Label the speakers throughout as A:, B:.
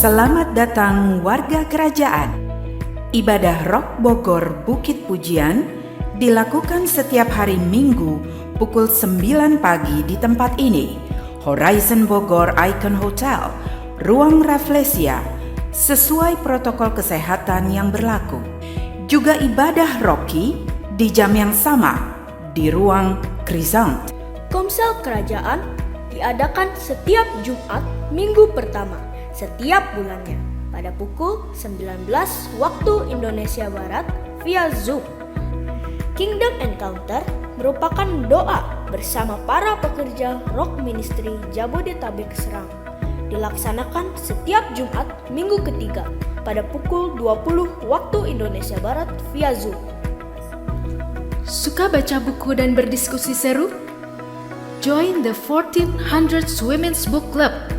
A: Selamat datang warga kerajaan. Ibadah Rock Bogor Bukit Pujian dilakukan setiap hari Minggu pukul 9 pagi di tempat ini, Horizon Bogor Icon Hotel, Ruang Rafflesia, sesuai protokol kesehatan yang berlaku. Juga ibadah Rocky di jam yang sama di Ruang Crescent.
B: Komsel Kerajaan diadakan setiap Jumat minggu pertama setiap bulannya pada pukul 19 waktu Indonesia Barat via Zoom. Kingdom Encounter merupakan doa bersama para pekerja Rock Ministry Jabodetabek Serang. Dilaksanakan setiap Jumat minggu ketiga pada pukul 20 waktu Indonesia Barat via Zoom.
C: Suka baca buku dan berdiskusi seru? Join the 1400 Women's Book Club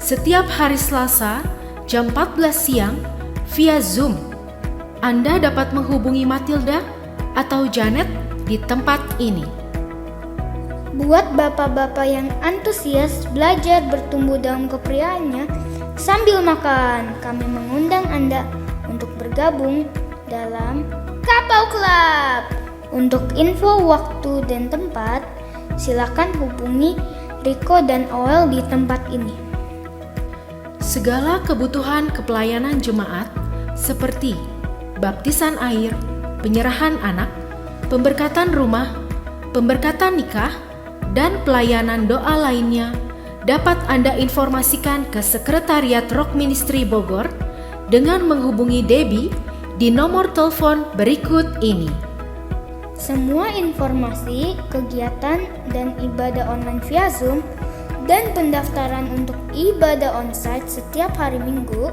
C: setiap hari Selasa jam 14 siang via Zoom. Anda dapat menghubungi Matilda atau Janet di tempat ini.
D: Buat bapak-bapak yang antusias belajar bertumbuh dalam kepriaannya sambil makan, kami mengundang Anda untuk bergabung dalam Kapau Club. Untuk info waktu dan tempat, silakan hubungi Riko dan Oel di tempat ini.
C: Segala kebutuhan kepelayanan jemaat seperti baptisan air, penyerahan anak, pemberkatan rumah, pemberkatan nikah, dan pelayanan doa lainnya dapat Anda informasikan ke Sekretariat Rock Ministry Bogor dengan menghubungi Debbie di nomor telepon berikut ini.
D: Semua informasi, kegiatan, dan ibadah online via Zoom dan pendaftaran untuk ibadah onsite setiap hari Minggu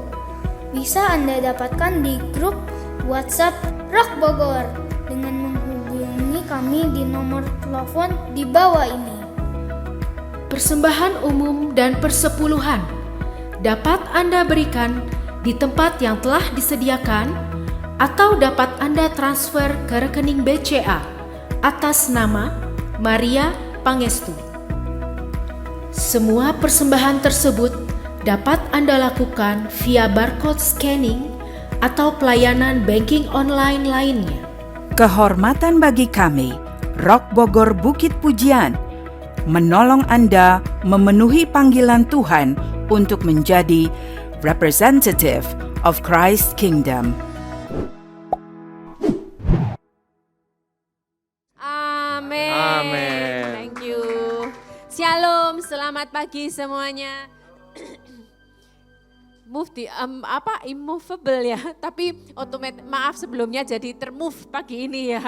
D: bisa Anda dapatkan di grup WhatsApp Rock Bogor dengan menghubungi kami di nomor telepon di bawah ini.
C: Persembahan umum dan persepuluhan dapat Anda berikan di tempat yang telah disediakan atau dapat Anda transfer ke rekening BCA atas nama Maria Pangestu. Semua persembahan tersebut dapat Anda lakukan via barcode scanning atau pelayanan banking online lainnya.
A: Kehormatan bagi kami, Rock Bogor Bukit Pujian, menolong Anda memenuhi panggilan Tuhan untuk menjadi representative of Christ's Kingdom.
E: Amin. Thank you. Shalom, selamat pagi semuanya. Immovable ya, tapi maaf sebelumnya jadi termove pagi ini ya.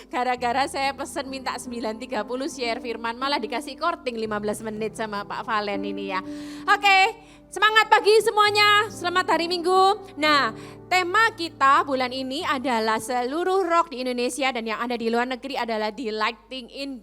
E: Gara-gara saya pesen minta 9.30 share firman, malah dikasih korting 15 menit sama Pak Valen ini ya. Oke, semangat pagi semuanya, selamat hari Minggu. Nah, tema kita bulan ini adalah seluruh rock di Indonesia dan yang ada di luar negeri adalah delighting in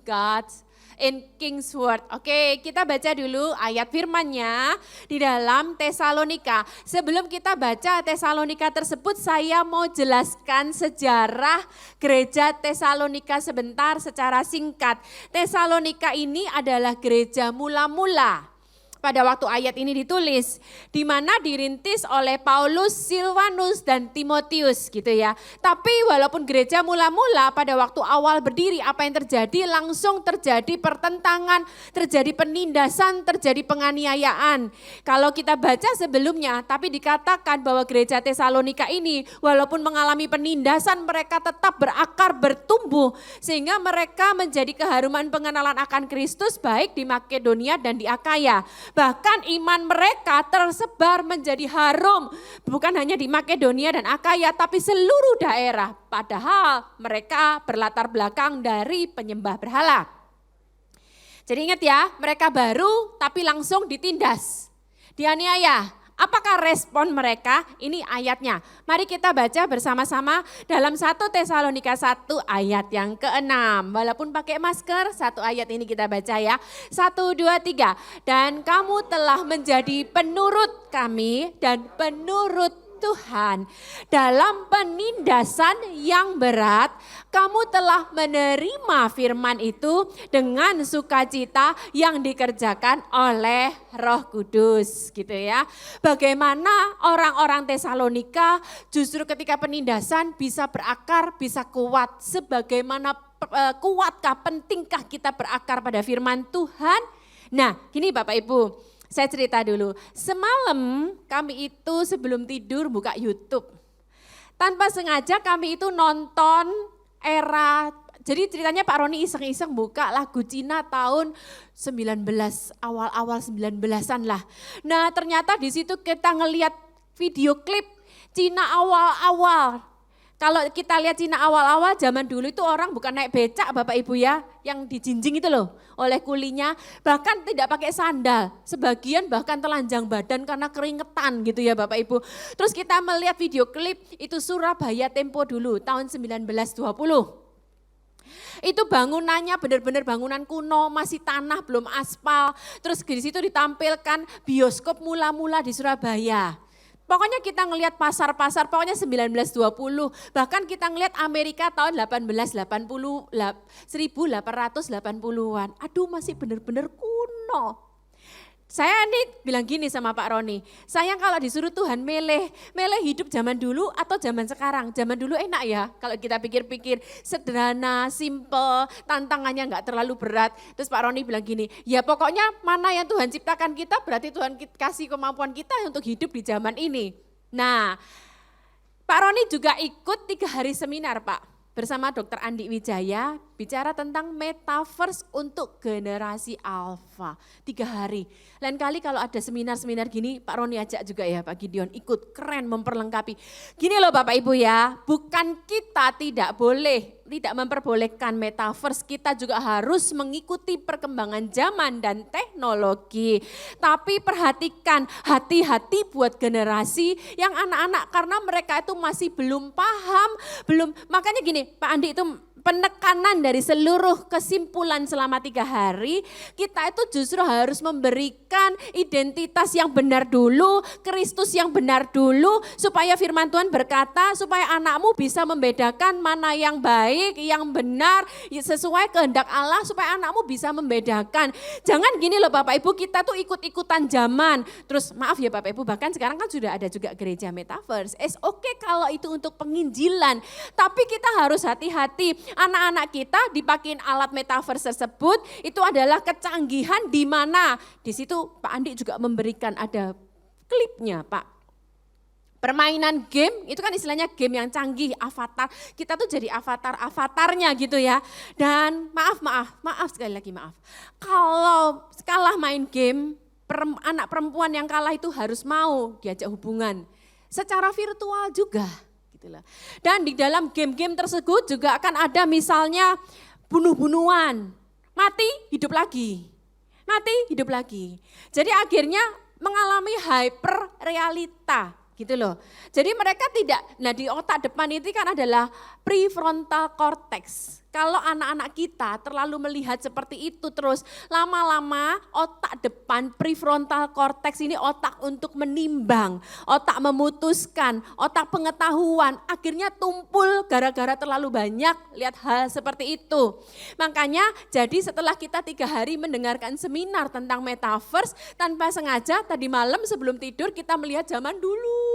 E: King's Word. Oke, kita baca dulu ayat firman-Nya di dalam Tesalonika. Sebelum kita baca Tesalonika tersebut, saya mau jelaskan sejarah gereja Tesalonika sebentar secara singkat. Tesalonika ini adalah gereja mula-mula. Pada waktu ayat ini ditulis, di mana dirintis oleh Paulus, Silvanus, dan Timotius gitu ya. Tapi walaupun gereja mula-mula pada waktu awal berdiri, apa yang terjadi? Langsung terjadi pertentangan, terjadi penindasan, terjadi penganiayaan. Kalau kita baca sebelumnya, tapi dikatakan bahwa gereja Tesalonika ini walaupun mengalami penindasan, mereka tetap berakar, bertumbuh. Sehingga mereka menjadi keharuman pengenalan akan Kristus baik di Makedonia dan di Akaya. Bahkan iman mereka tersebar menjadi harum, bukan hanya di Makedonia dan Akaya, tapi seluruh daerah. Padahal mereka berlatar belakang dari penyembah berhala. Jadi ingat ya, mereka baru tapi langsung ditindas, dianiaya. Apakah respon mereka? Ini ayatnya. Mari kita baca bersama-sama dalam 1 Tesalonika 1 ayat yang ke-6. Walaupun pakai masker, satu ayat ini kita baca ya. 1, 2, 3. Dan kamu telah menjadi penurut kami dan penurut Tuhan, dalam penindasan yang berat, kamu telah menerima firman itu dengan sukacita yang dikerjakan oleh Roh Kudus, gitu ya. Bagaimana orang-orang Tesalonika justru ketika penindasan bisa berakar, bisa kuat. Sebagaimana kuatkah, pentingkah kita berakar pada firman Tuhan? Nah, gini Bapak Ibu, saya cerita dulu. Semalam kami itu sebelum tidur buka YouTube. Tanpa sengaja kami itu nonton era, jadi ceritanya Pak Roni iseng-iseng buka lagu Cina tahun 19, awal-awal 19-an lah. Nah ternyata di situ kita ngelihat video klip Cina awal-awal. Kalau kita lihat Cina awal-awal zaman dulu itu orang bukan naik becak Bapak Ibu ya, yang dijinjing itu loh oleh kulinya, bahkan tidak pakai sandal, sebagian bahkan telanjang badan karena keringetan gitu ya Bapak Ibu. Terus kita melihat video klip itu Surabaya Tempo dulu tahun 1920. Itu bangunannya benar-benar bangunan kuno, masih tanah belum aspal. Terus di situ ditampilkan bioskop mula-mula di Surabaya. Pokoknya kita ngelihat pasar-pasar, pokoknya 1920, bahkan kita ngelihat Amerika tahun 1880-an. Aduh masih benar-benar kuno. Saya nih bilang gini sama Pak Roni, saya kalau disuruh Tuhan milih hidup zaman dulu atau zaman sekarang. Zaman dulu enak ya, kalau kita pikir-pikir sederhana, simple, tantangannya nggak terlalu berat. Terus Pak Roni bilang gini, ya pokoknya mana yang Tuhan ciptakan kita berarti Tuhan kasih kemampuan kita untuk hidup di zaman ini. Nah, Pak Roni juga ikut 3 hari seminar Pak, bersama Dr. Andi Wijaya, bicara tentang metaverse untuk generasi alfa. 3 hari. Lain kali kalau ada seminar-seminar gini, Pak Roni ajak juga ya Pak Gideon, ikut, keren memperlengkapi. Gini loh Bapak Ibu ya, bukan kita tidak memperbolehkan metaverse, kita juga harus mengikuti perkembangan zaman dan teknologi. Tapi perhatikan, hati-hati buat generasi yang anak-anak karena mereka itu masih belum paham, makanya gini Pak Andi itu penekanan dari seluruh kesimpulan selama 3 hari, kita itu justru harus memberikan identitas yang benar dulu, Kristus yang benar dulu, supaya firman Tuhan berkata, supaya anakmu bisa membedakan mana yang baik, yang benar, sesuai kehendak Allah, supaya anakmu bisa membedakan. Jangan gini loh Bapak Ibu, kita tuh ikut-ikutan zaman. Terus maaf ya Bapak Ibu, bahkan sekarang kan sudah ada juga gereja metaverse. Oke kalau itu untuk penginjilan, tapi kita harus hati-hati. Anak-anak kita dipakein alat metaverse tersebut, itu adalah kecanggihan di mana di situ Pak Andi juga memberikan ada klipnya Pak. Permainan game itu kan istilahnya game yang canggih, avatar. Kita tuh jadi avatarnya gitu ya. Dan maaf sekali lagi maaf. Kalau kalah main game, anak perempuan yang kalah itu harus mau diajak hubungan secara virtual juga. Dan di dalam game-game tersebut juga akan ada misalnya bunuh-bunuhan, mati hidup lagi. Jadi akhirnya mengalami hyper realita gitu loh. Jadi mereka tidak, nah di otak depan itu kan adalah prefrontal cortex. Kalau anak-anak kita terlalu melihat seperti itu terus, lama-lama otak depan prefrontal cortex ini otak untuk menimbang, otak memutuskan, otak pengetahuan, akhirnya tumpul gara-gara terlalu banyak lihat hal seperti itu. Makanya jadi setelah kita 3 hari mendengarkan seminar tentang metaverse, tanpa sengaja tadi malam sebelum tidur kita melihat zaman dulu.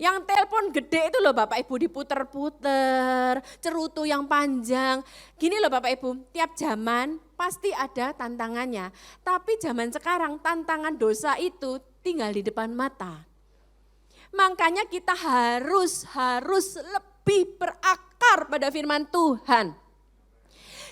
E: Yang telepon gede itu loh Bapak Ibu diputer-puter, cerutu yang panjang. Gini loh Bapak Ibu, tiap zaman pasti ada tantangannya. Tapi zaman sekarang tantangan dosa itu tinggal di depan mata. Makanya kita harus lebih berakar pada firman Tuhan.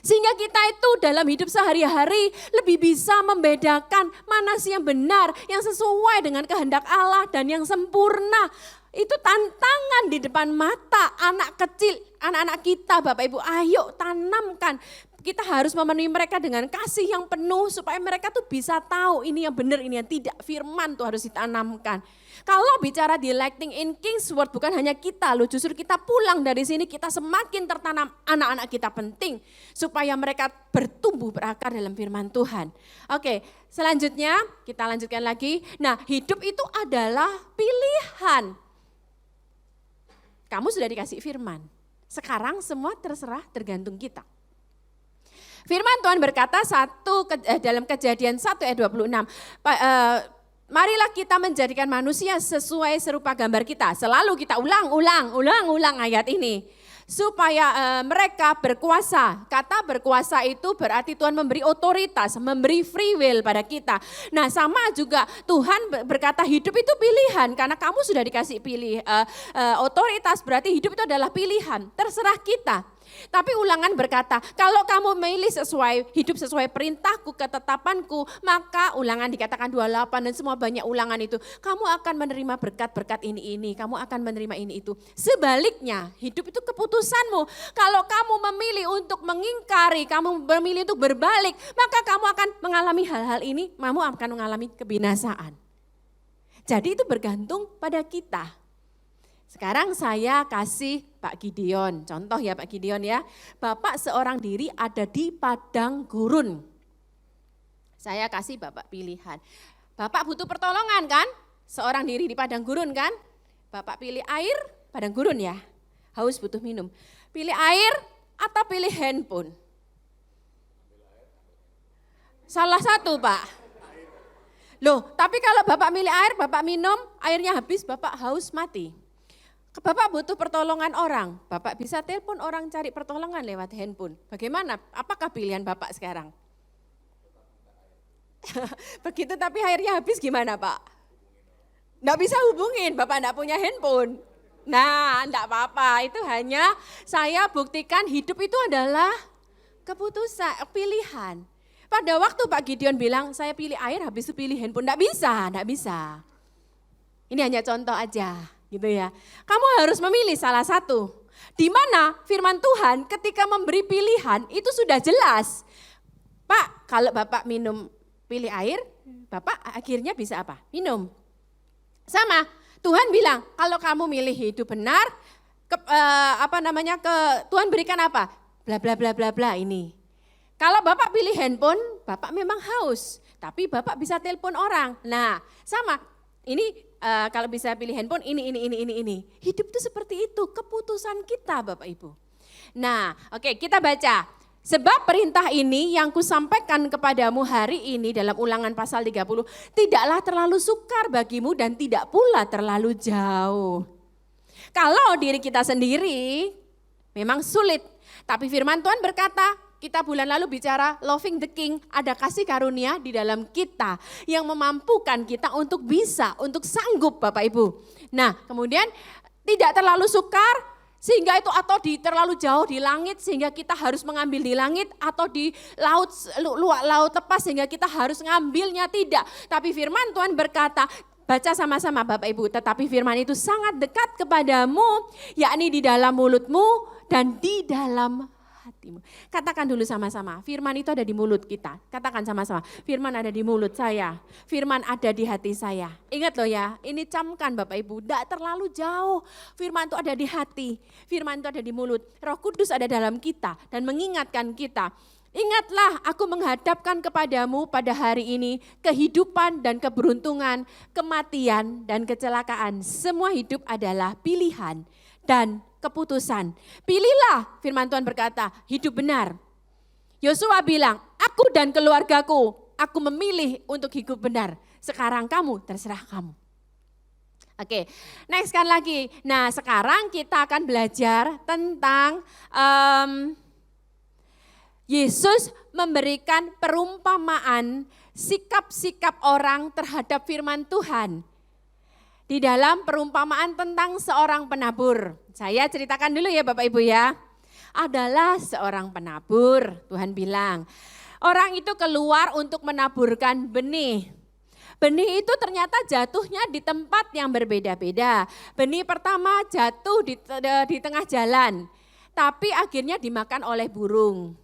E: Sehingga kita itu dalam hidup sehari-hari lebih bisa membedakan mana sih yang benar, yang sesuai dengan kehendak Allah dan yang sempurna. Itu tantangan di depan mata anak kecil, anak-anak kita Bapak Ibu, ayo tanamkan. Kita harus memenuhi mereka dengan kasih yang penuh supaya mereka tuh bisa tahu ini yang benar, ini yang tidak. Firman tuh harus ditanamkan. Kalau bicara di Lighting in Kingsword bukan hanya kita loh, justru kita pulang dari sini kita semakin tertanam, anak-anak kita penting supaya mereka bertumbuh berakar dalam firman Tuhan. Oke, selanjutnya kita lanjutkan lagi. Nah, hidup itu adalah pilihan. kamu sudah dikasih firman. Sekarang semua terserah tergantung kita. Firman Tuhan berkata dalam Kejadian 1 ayat 26, marilah kita menjadikan manusia sesuai serupa gambar kita. Selalu kita ulang ayat ini. Supaya mereka berkuasa. Kata berkuasa itu berarti Tuhan memberi otoritas, memberi free will pada kita. Nah sama juga Tuhan berkata hidup itu pilihan, karena kamu sudah dikasih otoritas, berarti hidup itu adalah pilihan, terserah kita. Tapi Ulangan berkata, kalau kamu memilih hidup sesuai perintahku, ketetapanku, maka Ulangan dikatakan 28 dan semua banyak ulangan itu, kamu akan menerima berkat-berkat ini, kamu akan menerima ini itu. Sebaliknya, hidup itu keputusanmu. Kalau kamu memilih untuk mengingkari, kamu memilih untuk berbalik, maka kamu akan mengalami hal-hal ini, kamu akan mengalami kebinasaan. Jadi itu bergantung pada kita. Sekarang saya kasih Pak Gideon, contoh ya Pak Gideon ya. Bapak seorang diri ada di padang gurun. Saya kasih Bapak pilihan. Bapak butuh pertolongan kan? Seorang diri di padang gurun kan? Bapak pilih air, padang gurun ya. Haus butuh minum. Pilih air atau pilih handphone? Salah satu Pak. Loh, tapi kalau Bapak milih air, Bapak minum, airnya habis, Bapak haus mati. Bapak butuh pertolongan orang, Bapak bisa telepon orang cari pertolongan lewat handphone. Bagaimana? Apakah pilihan Bapak sekarang? Begitu tapi airnya habis gimana Pak? Nggak bisa hubungin, Bapak nggak punya handphone. Nah, enggak apa-apa, itu hanya saya buktikan hidup itu adalah keputusan, pilihan. Pada waktu Pak Gideon bilang, saya pilih air, habis itu pilih handphone, enggak bisa. Ini hanya contoh aja, gitu ya. Kamu harus memilih salah satu. Di mana firman Tuhan ketika memberi pilihan itu sudah jelas. Pak, kalau Bapak pilih air, Bapak akhirnya bisa apa? Minum. Sama, Tuhan bilang, kalau kamu milih hidup benar, Tuhan berikan apa? Bla bla bla bla bla ini. Kalau Bapak pilih handphone, Bapak memang haus, tapi Bapak bisa telepon orang. Nah, sama. Ini kalau bisa pilih handphone ini. Hidup itu seperti itu, keputusan kita Bapak Ibu. Nah, oke, kita baca. Sebab perintah ini yang kusampaikan kepadamu hari ini dalam Ulangan pasal 30 tidaklah terlalu sukar bagimu dan tidak pula terlalu jauh. Kalau diri kita sendiri memang sulit, tapi firman Tuhan berkata, kita bulan lalu bicara loving the king, ada kasih karunia di dalam kita yang memampukan kita untuk bisa, untuk sanggup Bapak Ibu. Nah kemudian tidak terlalu sukar sehingga itu atau terlalu jauh di langit sehingga kita harus mengambil di langit atau di laut lepas sehingga kita harus ngambilnya, tidak. Tapi firman Tuhan berkata, baca sama-sama Bapak Ibu, tetapi firman itu sangat dekat kepadamu, yakni di dalam mulutmu dan di dalam hatimu. Katakan dulu sama-sama, firman itu ada di mulut kita. Katakan sama-sama, firman ada di mulut saya, firman ada di hati saya. Ingat loh ya, ini camkan Bapak Ibu, tidak terlalu jauh. Firman itu ada di hati, firman itu ada di mulut. Roh Kudus ada dalam kita dan mengingatkan kita. Ingatlah, aku menghadapkan kepadamu pada hari ini kehidupan dan keberuntungan, kematian dan kecelakaan. Semua hidup adalah pilihan dan keputusan. Pilihlah, firman Tuhan berkata, hidup benar. Yosua bilang, aku dan keluargaku, aku memilih untuk hidup benar. Sekarang kamu, terserah kamu. Oke, next kan lagi. Nah sekarang kita akan belajar tentang Yesus memberikan perumpamaan sikap-sikap orang terhadap firman Tuhan. Di dalam perumpamaan tentang seorang penabur. Saya ceritakan dulu ya Bapak Ibu ya. Adalah seorang penabur, Tuhan bilang. Orang itu keluar untuk menaburkan benih. Benih itu ternyata jatuhnya di tempat yang berbeda-beda. Benih pertama jatuh di tengah jalan, tapi akhirnya dimakan oleh burung.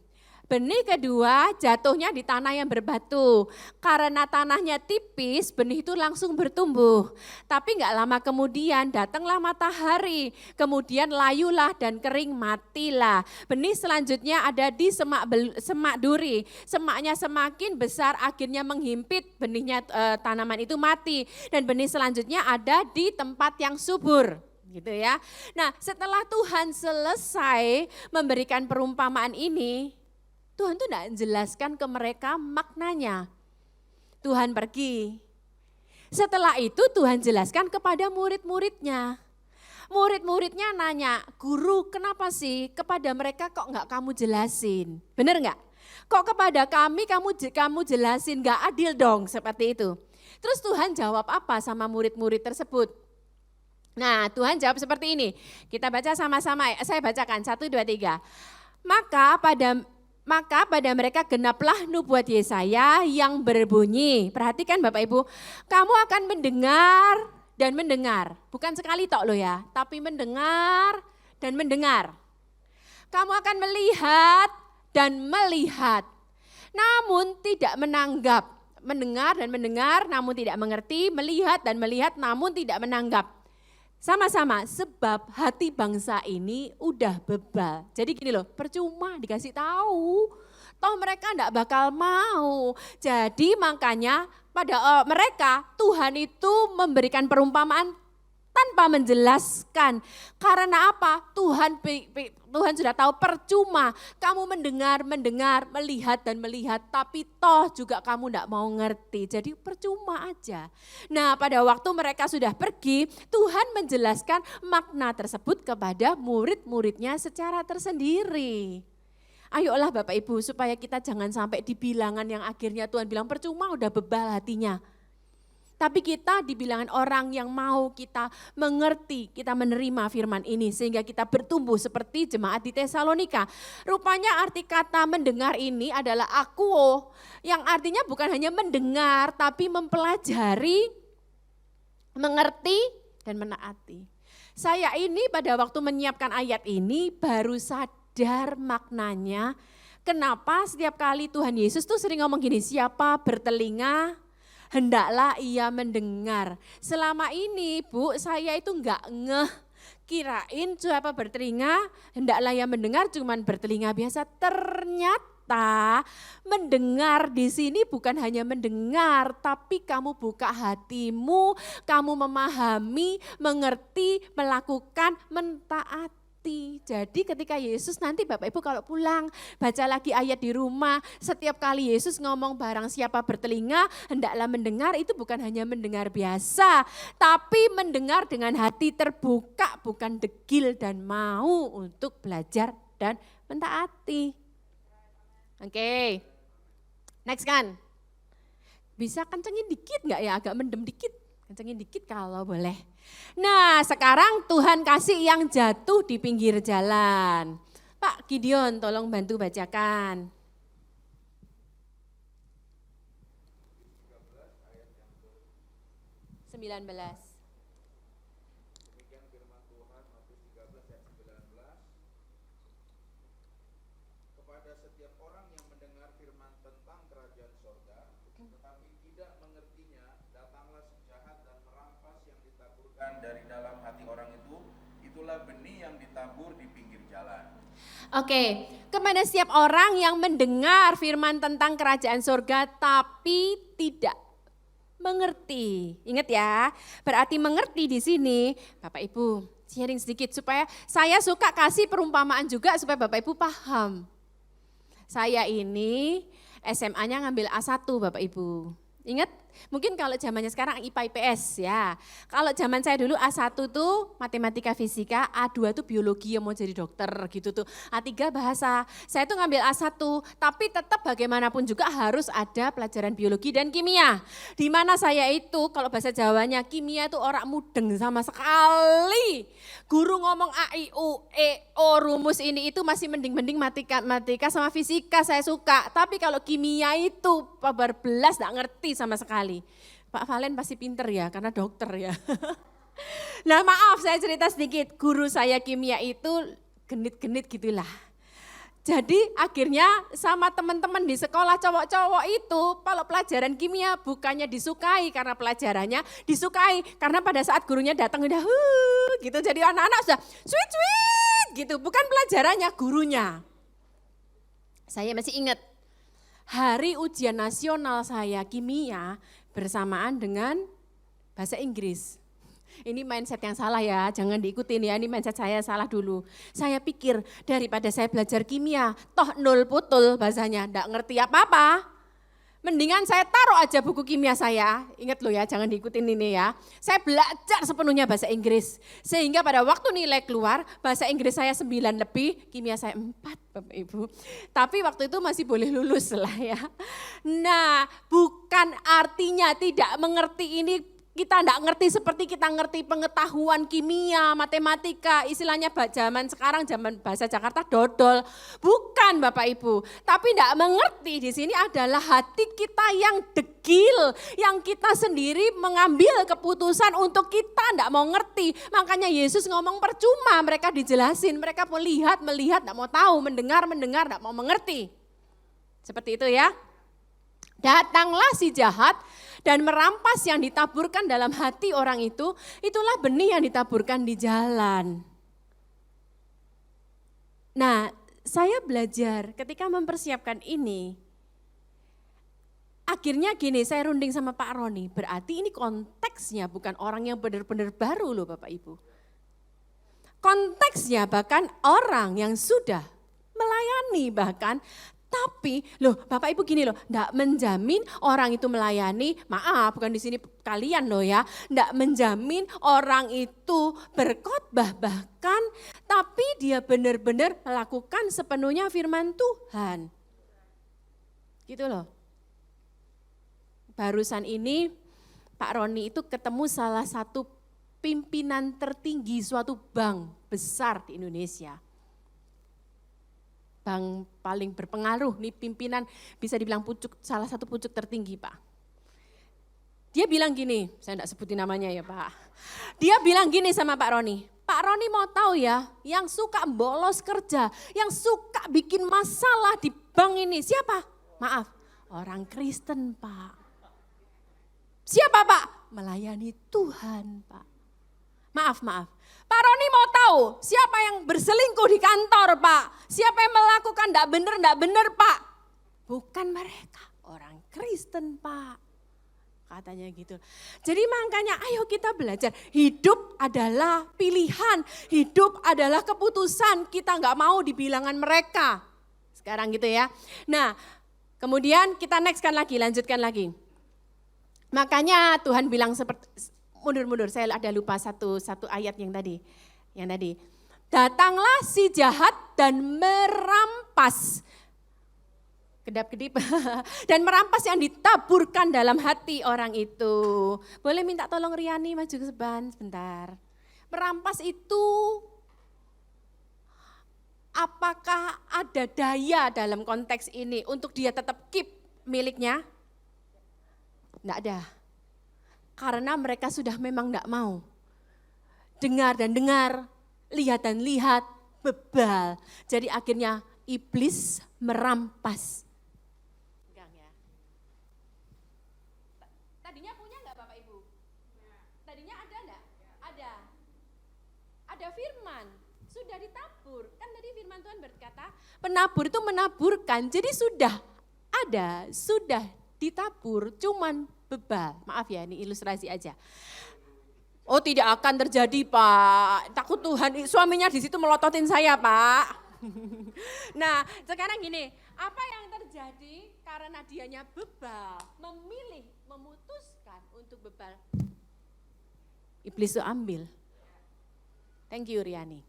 E: Benih kedua jatuhnya di tanah yang berbatu. Karena tanahnya tipis, benih itu langsung bertumbuh. Tapi enggak lama kemudian datanglah matahari. Kemudian layulah dan kering matilah. Benih selanjutnya ada di semak duri. Semaknya semakin besar akhirnya menghimpit benihnya, tanaman itu mati. Dan benih selanjutnya ada di tempat yang subur. gitu ya. Nah, setelah Tuhan selesai memberikan perumpamaan ini, Tuhan tuh enggak jelaskan ke mereka maknanya. Tuhan pergi. Setelah itu Tuhan jelaskan kepada murid-muridnya. Murid-muridnya nanya, guru kenapa sih kepada mereka kok enggak kamu jelasin? Bener enggak? Kok kepada kami kamu jelasin, enggak adil dong seperti itu. Terus Tuhan jawab apa sama murid-murid tersebut? Nah, Tuhan jawab seperti ini. Kita baca sama-sama, saya bacakan 1, 2, 3. Maka pada mereka genaplah nubuat Yesaya yang berbunyi. Perhatikan Bapak Ibu, kamu akan mendengar dan mendengar. Bukan sekali tok loh ya, tapi mendengar dan mendengar. Kamu akan melihat dan melihat, namun tidak menanggap. Mendengar dan mendengar namun tidak mengerti, melihat dan melihat namun tidak menanggap. Sama-sama, sebab hati bangsa ini udah bebal. Jadi gini loh, percuma dikasih tahu, toh mereka enggak bakal mau. Jadi makanya pada mereka Tuhan itu memberikan perumpamaan tanpa menjelaskan. Karena apa? Tuhan sudah tahu percuma kamu mendengar, melihat dan melihat, tapi toh juga kamu enggak mau ngerti. Jadi percuma aja. Nah, pada waktu mereka sudah pergi, Tuhan menjelaskan makna tersebut kepada murid-muridnya secara tersendiri. Ayolah Bapak Ibu, supaya kita jangan sampai di bilangan yang akhirnya Tuhan bilang percuma udah bebal hatinya. Tapi kita di bilangan orang yang mau kita mengerti, kita menerima firman ini sehingga kita bertumbuh seperti jemaat di Tesalonika. Rupanya arti kata mendengar ini adalah akuo, yang artinya bukan hanya mendengar tapi mempelajari, mengerti dan menaati. Saya ini pada waktu menyiapkan ayat ini baru sadar maknanya. Kenapa setiap kali Tuhan Yesus tuh sering ngomong gini, siapa bertelinga hendaklah ia mendengar. Selama ini Bu, saya itu enggak kirain siapa bertelinga hendaklah ia mendengar cuman bertelinga biasa. Ternyata mendengar di sini bukan hanya mendengar, tapi kamu buka hatimu, kamu memahami, mengerti, melakukan, mentaati. Jadi ketika Yesus nanti Bapak Ibu kalau pulang baca lagi ayat di rumah, setiap kali Yesus ngomong barang siapa bertelinga hendaklah mendengar, itu bukan hanya mendengar biasa, tapi mendengar dengan hati terbuka, bukan degil dan mau untuk belajar dan mentaati. Oke, next kan, bisa kencengin dikit nggak ya, agak mendem dikit, kencengin dikit kalau boleh. Nah, sekarang Tuhan kasih yang jatuh di pinggir jalan. Pak Gideon, tolong bantu bacakan. 19.
F: Kepada setiap orang yang mendengar firman tentang kerajaan sorga, tetapi tidak mengertinya, datanglah si jahat dan merampas yang ditaburkan dari dalam hati orang itu, itulah benih yang ditabur di pinggir jalan.
E: Oke, kepada setiap orang yang mendengar firman tentang kerajaan sorga tapi tidak mengerti. Ingat ya, berarti mengerti di sini, Bapak Ibu sharing sedikit supaya saya suka kasih perumpamaan juga supaya Bapak Ibu paham. Saya ini SMA-nya ngambil A1 Bapak Ibu. Ingat, mungkin kalau zamannya sekarang IPA IPS ya. Kalau zaman saya dulu A1 tuh matematika fisika, A2 tuh biologi yang mau jadi dokter gitu tuh. A3 bahasa. Saya tuh ngambil A1, tapi tetap bagaimanapun juga harus ada pelajaran biologi dan kimia. Di mana saya itu kalau bahasa Jawanya kimia itu orang mudeng sama sekali. Guru ngomong A, I, U, E, O, rumus ini itu masih mending-mending matematika sama fisika saya suka. Tapi kalau kimia itu kabar belas gak ngerti sama sekali. Pak Valen pasti pinter ya karena dokter ya. Nah maaf saya cerita sedikit, guru saya kimia itu genit-genit gitulah. Jadi akhirnya sama teman-teman di sekolah cowok-cowok itu kalau pelajaran kimia bukannya disukai karena pelajarannya, disukai karena pada saat gurunya datang udah gitu, jadi anak-anak sudah sweet gitu, bukan pelajarannya, gurunya. Saya masih ingat hari ujian nasional saya kimia bersamaan dengan bahasa Inggris. Ini mindset yang salah ya, jangan diikutin ya, ini mindset saya salah dulu. Saya pikir daripada saya belajar kimia, toh nol putul bahasanya, enggak ngerti apa-apa. Mendingan saya taruh aja buku kimia saya, ingat loh ya, jangan diikutin ini ya. Saya belajar sepenuhnya bahasa Inggris, sehingga pada waktu nilai keluar, bahasa Inggris saya 9 lebih, kimia saya 4 Bapak Ibu. Tapi waktu itu masih boleh lulus lah ya. Nah, bukan artinya tidak mengerti ini, kita enggak ngerti seperti kita ngerti pengetahuan kimia, matematika, istilahnya zaman sekarang, zaman bahasa Jakarta dodol. Bukan Bapak Ibu, tapi enggak mengerti di sini adalah hati kita yang degil, yang kita sendiri mengambil keputusan untuk kita enggak mau ngerti. Makanya Yesus ngomong percuma, mereka dijelasin, mereka melihat, enggak mau tahu, mendengar, enggak mau mengerti. Seperti itu ya. Datanglah si jahat dan merampas yang ditaburkan dalam hati orang itu, itulah benih yang ditaburkan di jalan. Nah, saya belajar ketika mempersiapkan ini, akhirnya gini, saya runding sama Pak Roni, berarti ini konteksnya bukan orang yang benar-benar baru loh Bapak Ibu. Konteksnya bahkan orang yang sudah melayani bahkan. Tapi loh Bapak Ibu gini loh, enggak menjamin orang itu melayani, maaf bukan di sini kalian loh ya, enggak menjamin orang itu berkhotbah bahkan, tapi dia benar-benar melakukan sepenuhnya firman Tuhan. Gitu loh. Barusan ini Pak Roni itu ketemu salah satu pimpinan tertinggi suatu bank besar di Indonesia. Bank paling berpengaruh nih pimpinan, bisa dibilang pucuk, salah satu pucuk tertinggi Pak. Dia bilang gini, saya enggak sebutin namanya ya Pak. Dia bilang gini sama Pak Roni, Pak Roni mau tahu ya, yang suka bolos kerja, yang suka bikin masalah di bank ini siapa? Maaf, orang Kristen Pak. Siapa Pak? Melayani Tuhan Pak. Maaf. Pak Roni mau tahu siapa yang berselingkuh di kantor Pak? Siapa yang melakukan enggak benar Pak? Bukan mereka, orang Kristen Pak. Katanya gitu. Jadi makanya ayo kita belajar, hidup adalah pilihan, hidup adalah keputusan, kita enggak mau di bilangan mereka. Sekarang gitu ya. Nah, kemudian kita lanjutkan lagi. Makanya Tuhan bilang seperti, mundur, saya ada lupa satu ayat yang tadi. Datanglah si jahat dan merampas, kedap-kedip, dan merampas yang ditaburkan dalam hati orang itu. Boleh minta tolong Riani maju ke sebentar. Merampas itu, apakah ada daya dalam konteks ini untuk dia tetap keep miliknya? Enggak ada. Karena mereka sudah memang enggak mau. Dengar dan dengar, lihat dan lihat, bebal. Jadi akhirnya iblis merampas. Enggak ya. Tadinya punya enggak Bapak Ibu? Tadinya ada enggak? Ada. Ada firman, sudah ditabur. Kan tadi firman Tuhan berkata, penabur itu menaburkan. Jadi sudah ada, sudah ditabur, cuman bebal. Maaf ya, ini ilustrasi aja. Oh tidak akan terjadi Pak, takut Tuhan, suaminya di situ melototin saya Pak. Nah sekarang gini, apa yang terjadi karena dianya bebal, memilih, memutuskan untuk bebal. Iblis itu ambil. Thank you Riani.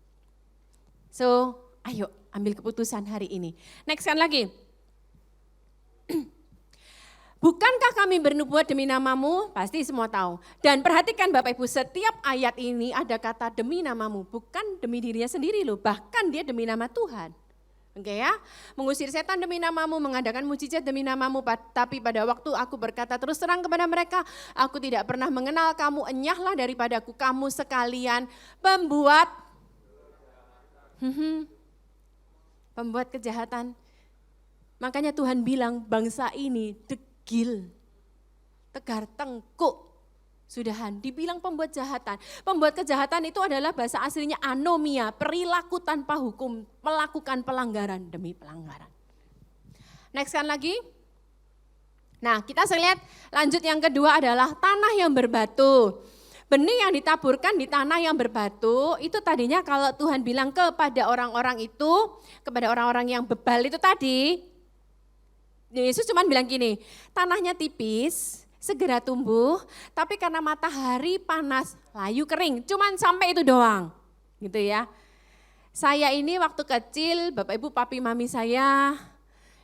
E: So ayo ambil keputusan hari ini. Next kan lagi. Bukankah kami bernubuat demi namamu? Pasti semua tahu. Dan perhatikan Bapak Ibu, setiap ayat ini ada kata demi namamu, bukan demi dirinya sendiri loh, bahkan dia demi nama Tuhan. Oke ya, mengusir setan demi namamu, mengadakan mujizat demi namamu, tapi pada waktu aku berkata terus terang kepada mereka, aku tidak pernah mengenal kamu, enyahlah daripadaku kamu sekalian pembuat kejahatan. Makanya Tuhan bilang bangsa ini degil, tegar tengkuk, sudahan, dibilang pembuat kejahatan. Pembuat kejahatan itu adalah bahasa aslinya anomia, perilaku tanpa hukum, melakukan pelanggaran demi pelanggaran. Next kan lagi. Nah kita lihat lanjut yang kedua adalah tanah yang berbatu. Benih yang ditaburkan di tanah yang berbatu, itu tadinya kalau Tuhan bilang kepada orang-orang itu, kepada orang-orang yang bebal itu tadi, Yesus cuma bilang gini, tanahnya tipis, segera tumbuh, tapi karena matahari panas, layu kering, cuman sampai itu doang, gitu ya. Saya ini waktu kecil, Bapak Ibu papi mami saya,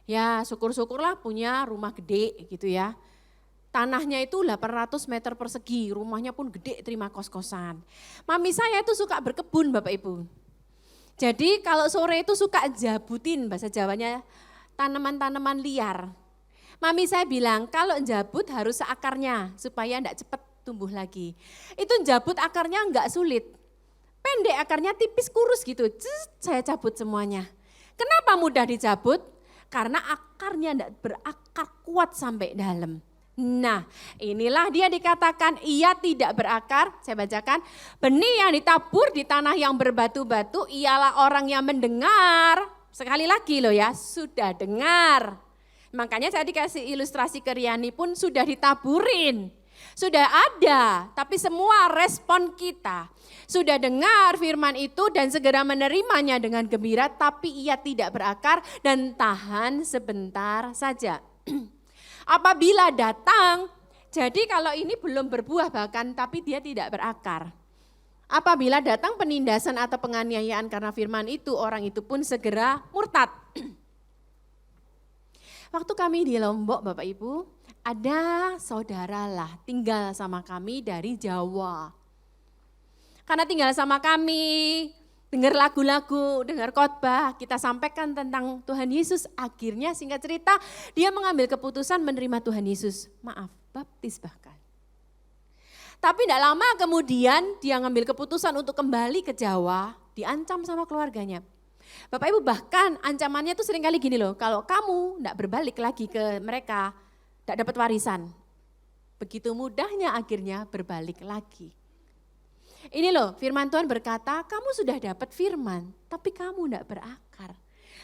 E: ya syukur-syukurlah punya rumah gede gitu ya. Tanahnya itu 800 meter persegi, rumahnya pun gede, terima kos-kosan. Mami saya itu suka berkebun Bapak Ibu. Jadi kalau sore itu suka jabutin, bahasa Jawanya tanaman-tanaman liar. Mami saya bilang kalau jabut harus seakarnya supaya enggak cepat tumbuh lagi. Itu jabut akarnya enggak sulit. Pendek akarnya tipis kurus gitu, saya cabut semuanya. Kenapa mudah dicabut? Karena akarnya enggak berakar kuat sampai dalam. Nah, inilah dia dikatakan ia tidak berakar. Saya bacakan, benih yang ditabur di tanah yang berbatu-batu ialah orang yang mendengar. Sekali lagi loh ya, sudah dengar. Makanya saya dikasih ilustrasi ke Riani pun sudah ditaburin. Sudah ada, tapi semua respon kita. Sudah dengar firman itu dan segera menerimanya dengan gembira, tapi ia tidak berakar dan tahan sebentar saja. Apabila datang, jadi kalau ini belum berbuah bahkan, tapi dia tidak berakar. Apabila datang penindasan atau penganiayaan karena firman itu, orang itu pun segera murtad. Waktu kami di Lombok Bapak Ibu, ada saudara lah tinggal sama kami dari Jawa. Karena tinggal sama kami, dengar lagu-lagu, dengar khotbah, kita sampaikan tentang Tuhan Yesus. Akhirnya singkat cerita, dia mengambil keputusan menerima Tuhan Yesus. Maaf, baptis bahkan. Tapi tidak lama kemudian dia ngambil keputusan untuk kembali ke Jawa, diancam sama keluarganya. Bapak Ibu bahkan ancamannya tuh sering kali gini loh, kalau kamu tidak berbalik lagi ke mereka, tidak dapat warisan. Begitu mudahnya akhirnya berbalik lagi. Ini loh firman Tuhan berkata, kamu sudah dapat firman, tapi kamu tidak berakar.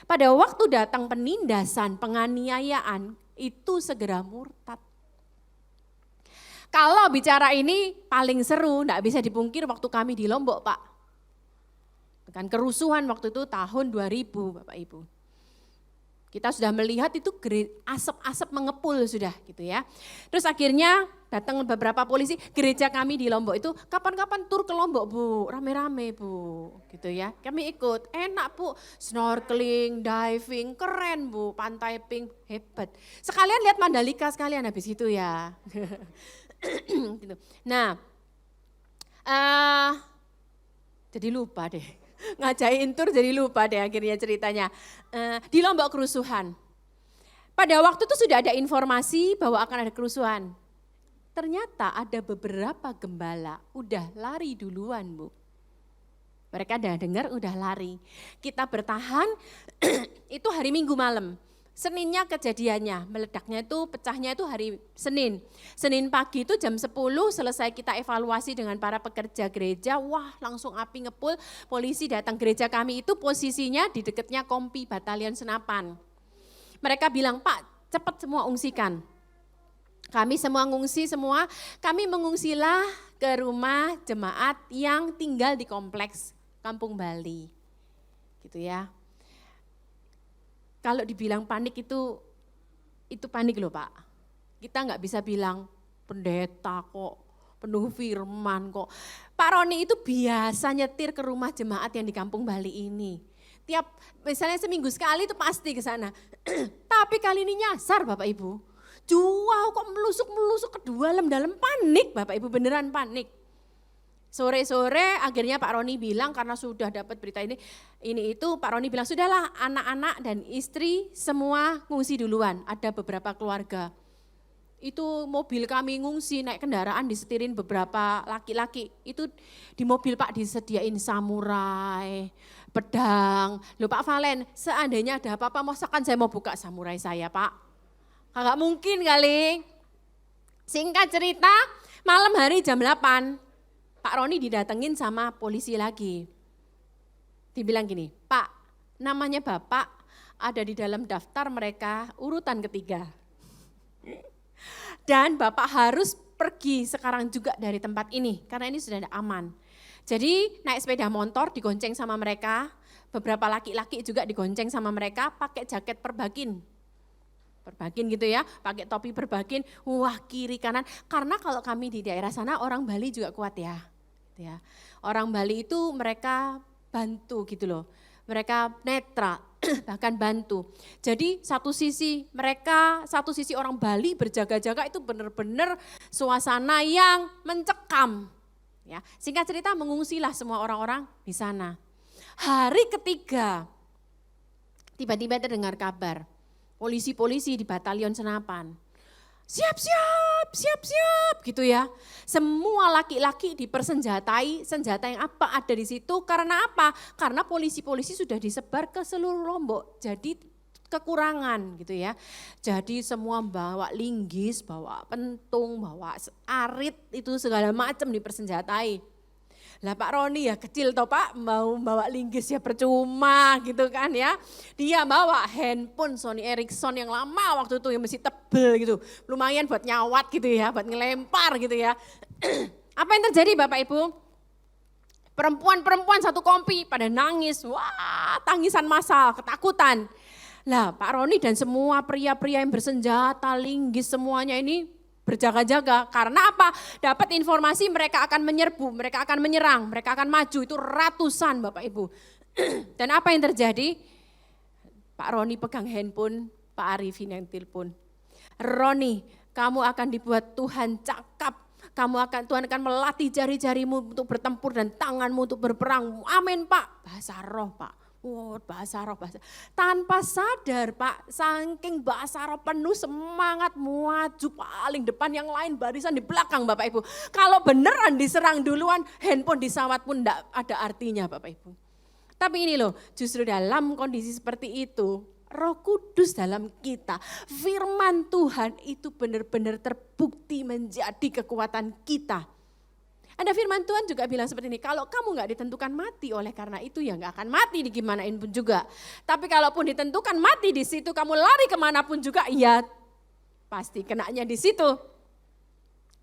E: Pada waktu datang penindasan, penganiayaan, itu segera murtad. Kalau bicara ini paling seru, tidak bisa dipungkir waktu kami di Lombok Pak. Dengan kerusuhan waktu itu tahun 2000 Bapak Ibu. Kita sudah melihat itu asap-asap mengepul sudah gitu ya. Terus akhirnya datang beberapa polisi, gereja kami di Lombok itu kapan-kapan tur ke Lombok Bu, rame-rame Bu gitu ya. Kami ikut, enak Bu, snorkeling, diving, keren Bu, pantai pink, hebat. Sekalian lihat Mandalika sekalian habis itu ya. Gitu. Nah, jadi lupa deh. Ngajain tur jadi lupa deh akhirnya ceritanya. Di Lombok kerusuhan. Pada waktu itu sudah ada informasi bahwa akan ada kerusuhan. Ternyata ada beberapa gembala udah lari duluan Bu. Mereka udah dengar udah lari. Kita bertahan itu hari Minggu malam. Seninnya kejadiannya, meledaknya itu pecahnya itu hari Senin. Senin pagi itu jam 10 selesai kita evaluasi dengan para pekerja gereja, wah langsung api ngepul, polisi datang gereja kami itu posisinya di dekatnya Kompi Batalion Senapan. Mereka bilang, Pak cepat semua ungsikan. Kami semua ngungsi semua, kami mengungsilah ke rumah jemaat yang tinggal di kompleks Kampung Bali. Gitu ya. Kalau dibilang panik itu panik loh Pak. Kita nggak bisa bilang pendeta kok, penuh firman kok. Pak Roni itu biasa nyetir ke rumah jemaat yang di Kampung Bali ini. Tiap misalnya seminggu sekali itu pasti ke sana. Tapi kali ini nyasar Bapak Ibu. Wow kok melusuk-melusuk ke dalam panik Bapak Ibu, beneran panik. Sore-sore akhirnya Pak Roni bilang karena sudah dapat berita ini itu Pak Roni bilang sudahlah anak-anak dan istri semua ngungsi duluan, ada beberapa keluarga. Itu mobil kami ngungsi naik kendaraan disetirin beberapa laki-laki, itu di mobil Pak disediain samurai, pedang. Loh Pak Valen, seandainya ada apa-apa masakan saya mau buka samurai saya Pak. Kagak mungkin kali. Singkat cerita malam hari jam 8. Pak Roni didatengin sama polisi lagi. Dibilang gini, Pak, namanya Bapak ada di dalam daftar mereka urutan ketiga. Dan Bapak harus pergi sekarang juga dari tempat ini, karena ini sudah aman. Jadi naik sepeda motor digonceng sama mereka, beberapa laki-laki juga digonceng sama mereka pakai jaket perbakin gitu ya, pakai topi perbakin, wah kiri kanan. Karena kalau kami di daerah sana orang Bali juga kuat ya. Orang Bali itu mereka bantu gitu loh, mereka netral, bahkan bantu. Jadi satu sisi orang Bali berjaga-jaga itu benar-benar suasana yang mencekam. Ya, singkat cerita mengungsilah semua orang-orang di sana. Hari ketiga tiba-tiba terdengar kabar, polisi-polisi di Batalion Senapan. Siap gitu ya. Semua laki-laki dipersenjatai, senjata yang apa ada di situ. Karena apa? Karena polisi-polisi sudah disebar ke seluruh Lombok. Jadi kekurangan gitu ya. Jadi semua bawa linggis, bawa pentung, bawa arit, itu segala macam dipersenjatai. Lah Pak Roni ya kecil toh Pak, mau bawa linggis ya percuma gitu kan ya. Dia bawa handphone Sony Ericsson yang lama waktu itu yang masih tebel gitu. Lumayan buat nyawat gitu ya, buat ngelempar gitu ya. Apa yang terjadi Bapak Ibu? Perempuan-perempuan satu kompi pada nangis, wah tangisan massal, ketakutan. Lah Pak Roni dan semua pria-pria yang bersenjata, linggis semuanya ini berjaga-jaga. Karena apa? Dapat informasi mereka akan menyerbu, mereka akan menyerang, mereka akan maju. Itu ratusan Bapak Ibu. Dan apa yang terjadi? Pak Roni pegang handphone, Pak Arifin yang telepon. Roni, kamu akan dibuat Tuhan cakap. Tuhan akan melatih jari-jarimu untuk bertempur dan tanganmu untuk berperang. Amin Pak. Bahasa roh Pak. Bahasa roh. Tanpa sadar Pak, saking bahasa roh penuh semangat maju paling depan, yang lain barisan di belakang Bapak Ibu. Kalau beneran diserang duluan, handphone disawat pun enggak ada artinya Bapak Ibu. Tapi ini loh, justru dalam kondisi seperti itu, Roh Kudus dalam kita, firman Tuhan itu benar-benar terbukti menjadi kekuatan kita. Ada firman Tuhan juga bilang seperti ini, kalau kamu gak ditentukan mati oleh karena itu ya gak akan mati digimanain pun juga. Tapi kalaupun ditentukan mati di situ, kamu lari kemanapun juga, ya pasti kenanya di situ.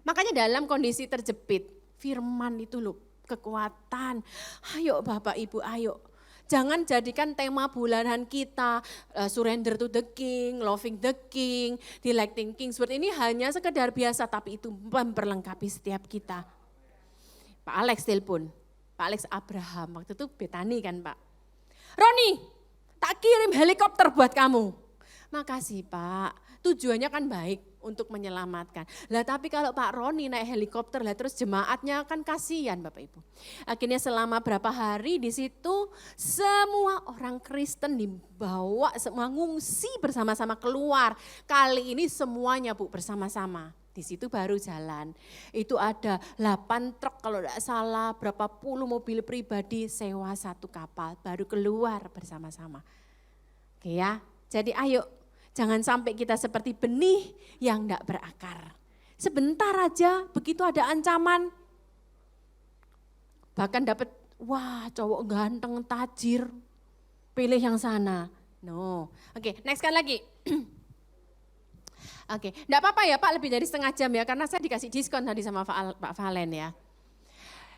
E: Makanya dalam kondisi terjepit, firman itu loh kekuatan. Ayo Bapak Ibu, ayo. Jangan jadikan tema bulanan kita, surrender to the king, loving the king, delighting king. Seperti ini hanya sekedar biasa, tapi itu memperlengkapi setiap kita. Pak Alex telepon, Pak Alex Abraham, waktu itu Betani kan Pak. Roni, tak kirim helikopter buat kamu. Makasih Pak, tujuannya kan baik untuk menyelamatkan. Lah tapi kalau Pak Roni naik helikopter, lah terus jemaatnya kan kasihan Bapak Ibu. Akhirnya selama berapa hari di situ semua orang Kristen dibawa, semua ngungsi bersama-sama keluar. Kali ini semuanya Bu bersama-sama. Di situ baru jalan, itu ada 8 truk kalau tidak salah, berapa puluh mobil pribadi sewa satu kapal, baru keluar bersama-sama. Oke ya, jadi ayo jangan sampai kita seperti benih yang tidak berakar. Sebentar aja begitu ada ancaman, bahkan dapat, wah cowok ganteng, tajir, pilih yang sana. No, oke next kan lagi. Oke, enggak apa-apa ya Pak, lebih dari setengah jam ya, karena saya dikasih diskon tadi sama Pak Valen ya.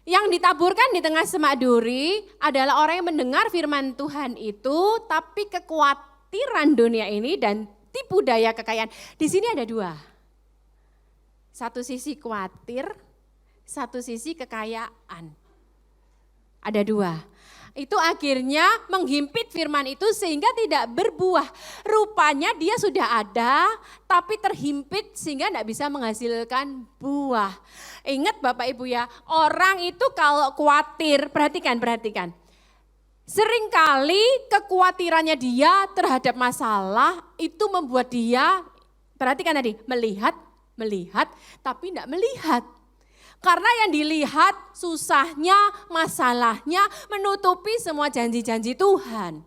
E: Yang ditaburkan di tengah semak duri adalah orang yang mendengar firman Tuhan itu, tapi kekhawatiran dunia ini dan tipu daya kekayaan. Di sini ada dua. Satu sisi khawatir, satu sisi kekayaan. Ada dua. Itu akhirnya menghimpit firman itu sehingga tidak berbuah. Rupanya dia sudah ada tapi terhimpit sehingga tidak bisa menghasilkan buah. Ingat Bapak Ibu ya, orang itu kalau khawatir, perhatikan. Seringkali kekhawatirannya dia terhadap masalah itu membuat dia, perhatikan tadi, melihat tapi tidak melihat. Karena yang dilihat susahnya, masalahnya menutupi semua janji-janji Tuhan.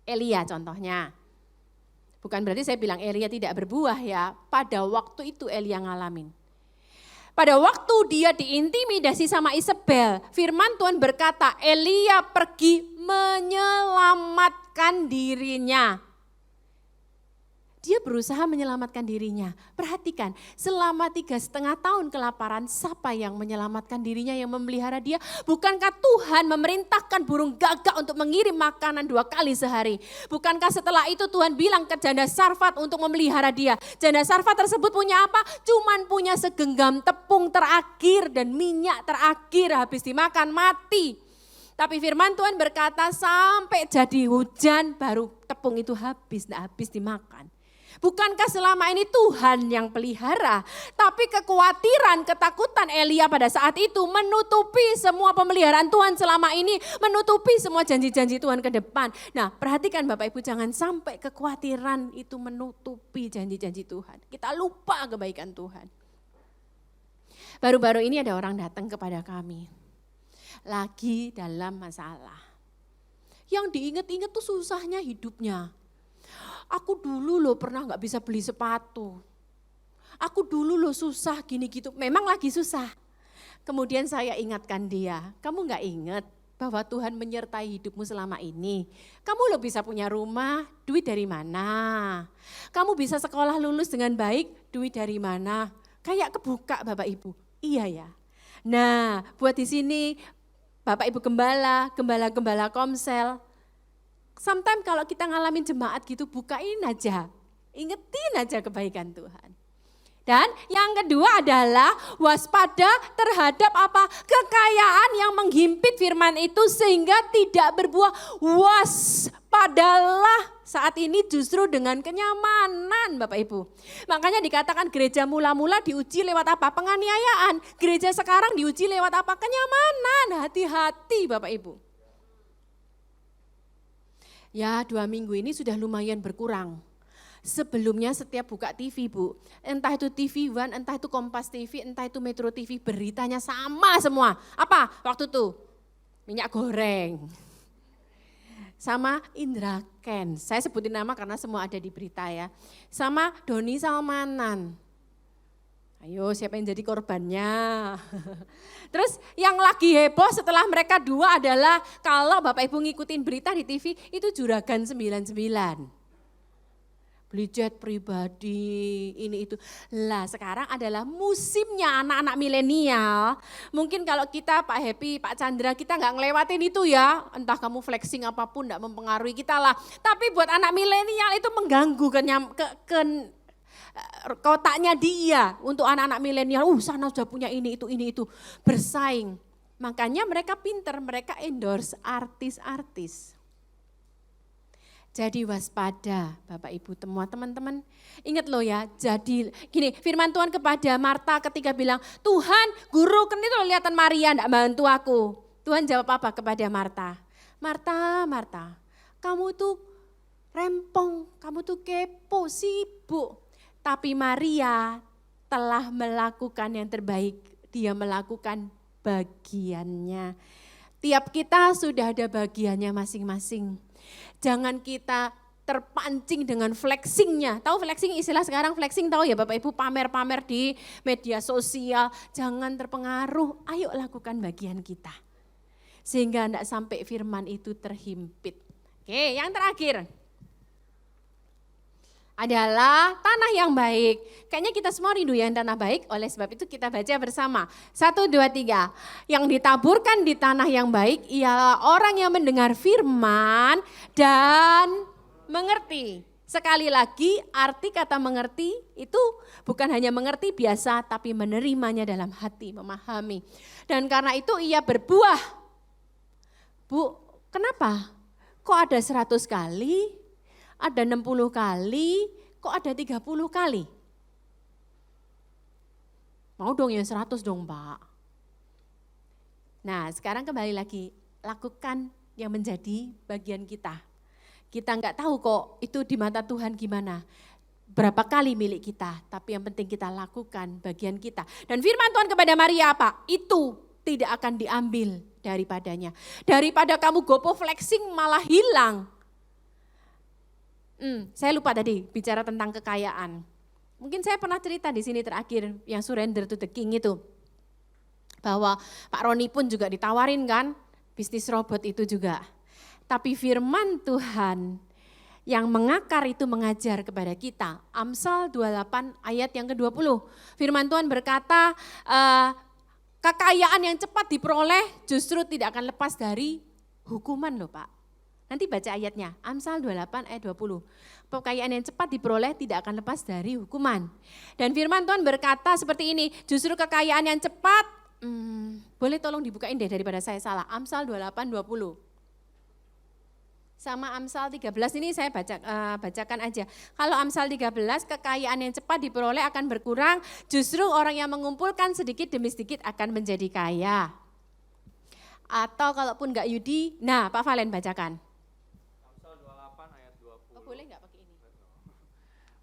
E: Elia contohnya. Bukan berarti saya bilang Elia tidak berbuah ya. Pada waktu itu Elia ngalamin. Pada waktu dia diintimidasi sama Isabel, firman Tuhan berkata Elia pergi menyelamatkan dirinya. Dia berusaha menyelamatkan dirinya. Perhatikan, selama 3,5 tahun kelaparan, siapa yang menyelamatkan dirinya, yang memelihara dia? Bukankah Tuhan memerintahkan burung gagak untuk mengirim makanan 2 kali sehari? Bukankah setelah itu Tuhan bilang ke janda Sarfat untuk memelihara dia? Janda Sarfat tersebut punya apa? Cuman punya segenggam tepung terakhir dan minyak terakhir, habis dimakan mati. Tapi firman Tuhan berkata sampai jadi hujan baru tepung itu habis, tidak habis dimakan. Bukankah selama ini Tuhan yang pelihara, tapi kekhawatiran, ketakutan Elia pada saat itu menutupi semua pemeliharaan Tuhan selama ini, menutupi semua janji-janji Tuhan ke depan. Nah, perhatikan Bapak Ibu, jangan sampai kekhawatiran itu menutupi janji-janji Tuhan. Kita lupa kebaikan Tuhan. Baru-baru ini ada orang datang kepada kami, lagi dalam masalah. Yang diingat-ingat tuh susahnya hidupnya. Aku dulu loh pernah gak bisa beli sepatu. Aku dulu loh susah gini gitu, memang lagi susah. Kemudian saya ingatkan dia, kamu gak ingat bahwa Tuhan menyertai hidupmu selama ini. Kamu loh bisa punya rumah, duit dari mana? Kamu bisa sekolah lulus dengan baik, duit dari mana? Kayak kebuka Bapak Ibu, iya ya. Nah buat di sini Bapak Ibu gembala komsel, sometimes kalau kita ngalamin jemaat gitu, bukain aja, ingetin aja kebaikan Tuhan. Dan yang kedua adalah waspada terhadap apa? Kekayaan yang menghimpit firman itu sehingga tidak berbuah. Waspadalah saat ini justru dengan kenyamanan Bapak Ibu. Makanya dikatakan gereja mula-mula diuji lewat apa? Penganiayaan. Gereja sekarang diuji lewat apa? Kenyamanan. Hati-hati Bapak Ibu. Ya 2 minggu ini sudah lumayan berkurang. Sebelumnya setiap buka TV Bu, entah itu TV One, entah itu Kompas TV, entah itu Metro TV, beritanya sama semua. Apa waktu itu? Minyak goreng. Sama Indra Ken, saya sebutin nama karena semua ada di berita ya. Sama Doni Salmanan. Ayo siapa yang jadi korbannya? Terus yang lagi heboh setelah mereka dua adalah kalau Bapak Ibu ngikutin berita di TV itu Juragan 99. Beli jet pribadi, ini itu. Lah sekarang adalah musimnya anak-anak milenial. Mungkin kalau kita Pak Happy, Pak Chandra kita nggak ngelewatin itu ya. Entah kamu flexing apapun nggak mempengaruhi kita lah. Tapi buat anak milenial itu mengganggu kotaknya dia untuk anak-anak milenial. Sana sudah punya ini itu bersaing. Makanya mereka pinter, mereka endorse artis-artis. Jadi waspada Bapak Ibu semua teman-teman. Ingat loh ya, jadi gini firman Tuhan kepada Marta ketika bilang, Tuhan guru kan itu lihatan Maria enggak bantu aku. Tuhan jawab apa kepada Marta? Marta, kamu tuh rempong, kamu tuh kepo, sibuk. Tapi Maria telah melakukan yang terbaik, dia melakukan bagiannya. Tiap kita sudah ada bagiannya masing-masing. Jangan kita terpancing dengan flexingnya. Tahu flexing, istilah sekarang flexing tahu ya Bapak Ibu, pamer-pamer di media sosial. Jangan terpengaruh, ayo lakukan bagian kita. Sehingga tidak sampai firman itu terhimpit. Oke, yang terakhir adalah tanah yang baik. Kayaknya kita semua rindu yang tanah baik, oleh sebab itu kita baca bersama. 1, 2, 3. Yang ditaburkan di tanah yang baik ialah orang yang mendengar firman dan mengerti. Sekali lagi arti kata mengerti itu bukan hanya mengerti biasa, tapi menerimanya dalam hati, memahami. Dan karena itu ia berbuah. Bu, kenapa? Kok ada 100 kali? Ada 60 kali, kok ada 30 kali? Mau dong yang 100 dong Pak. Nah sekarang kembali lagi, lakukan yang menjadi bagian kita. Kita enggak tahu kok itu di mata Tuhan gimana. Berapa kali milik kita, tapi yang penting kita lakukan bagian kita. Dan firman Tuhan kepada Maria apa? Itu tidak akan diambil daripadanya. Daripada kamu gopo flexing malah hilang. Saya lupa tadi bicara tentang kekayaan. Mungkin saya pernah cerita di sini terakhir yang surrender to the king itu. Bahwa Pak Roni pun juga ditawarin kan bisnis robot itu juga. Tapi firman Tuhan yang mengakar itu mengajar kepada kita. Amsal 28 ayat yang ke-20. Firman Tuhan berkata, kekayaan yang cepat diperoleh justru tidak akan lepas dari hukuman loh Pak. Nanti baca ayatnya, Amsal 28 ayat 20. Kekayaan yang cepat diperoleh tidak akan lepas dari hukuman. Dan firman Tuhan berkata seperti ini, justru kekayaan yang cepat, boleh tolong dibukain deh daripada saya salah, Amsal 28 20. Sama Amsal 13 ini saya bacakan aja. Kalau Amsal 13 kekayaan yang cepat diperoleh akan berkurang, justru orang yang mengumpulkan sedikit demi sedikit akan menjadi kaya. Atau kalaupun enggak Yudi, nah Pak Valen bacakan.
G: Amsal 28 ayat 20.
E: Oh, boleh enggak pakai ini?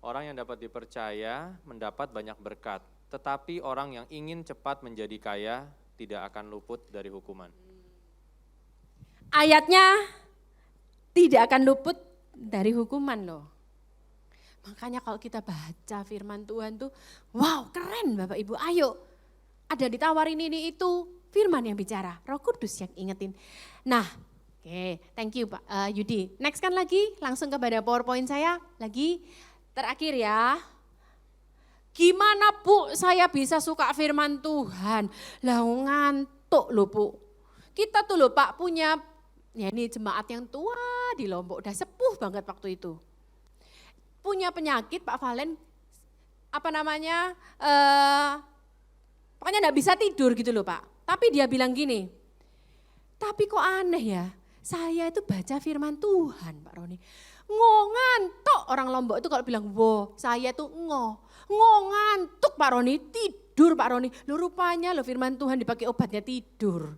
G: Orang yang dapat dipercaya mendapat banyak berkat, tetapi orang yang ingin cepat menjadi kaya tidak akan luput dari hukuman.
E: Ayatnya tidak akan luput dari hukuman loh. Makanya kalau kita baca firman Tuhan tuh, wow keren Bapak Ibu, ayo. Ada ditawarin ini itu, firman yang bicara, Roh Kudus yang ingetin. Nah, oke, thank you Pak Yudi. Next kan lagi, langsung kepada PowerPoint saya, lagi terakhir ya. Gimana Bu saya bisa suka firman Tuhan? Lah ngantuk loh Bu. Kita tuh loh Pak punya, ya ini jemaat yang tua di Lombok, udah sepuh banget waktu itu. Punya penyakit Pak Valen, pokoknya enggak bisa tidur gitu loh Pak. Tapi dia bilang gini, tapi kok aneh ya, saya itu baca firman Tuhan Pak Roni. Ngantuk orang Lombok itu kalau bilang, wow saya tuh ngantuk Pak Roni, tidur Pak Roni. Loh rupanya loh firman Tuhan dipakai obatnya tidur.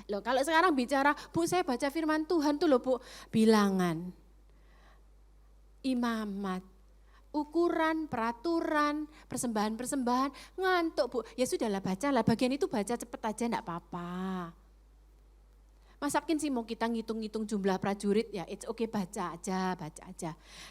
E: Loh kalau sekarang bicara, Bu saya baca firman Tuhan tuh loh Bu, bilangan, imamat, ukuran, peraturan, persembahan, ngantuk Bu. Ya sudahlah bacalah, bagian itu baca cepet aja enggak apa-apa. Masakin sih mau kita ngitung-ngitung jumlah prajurit ya, it's okay baca aja.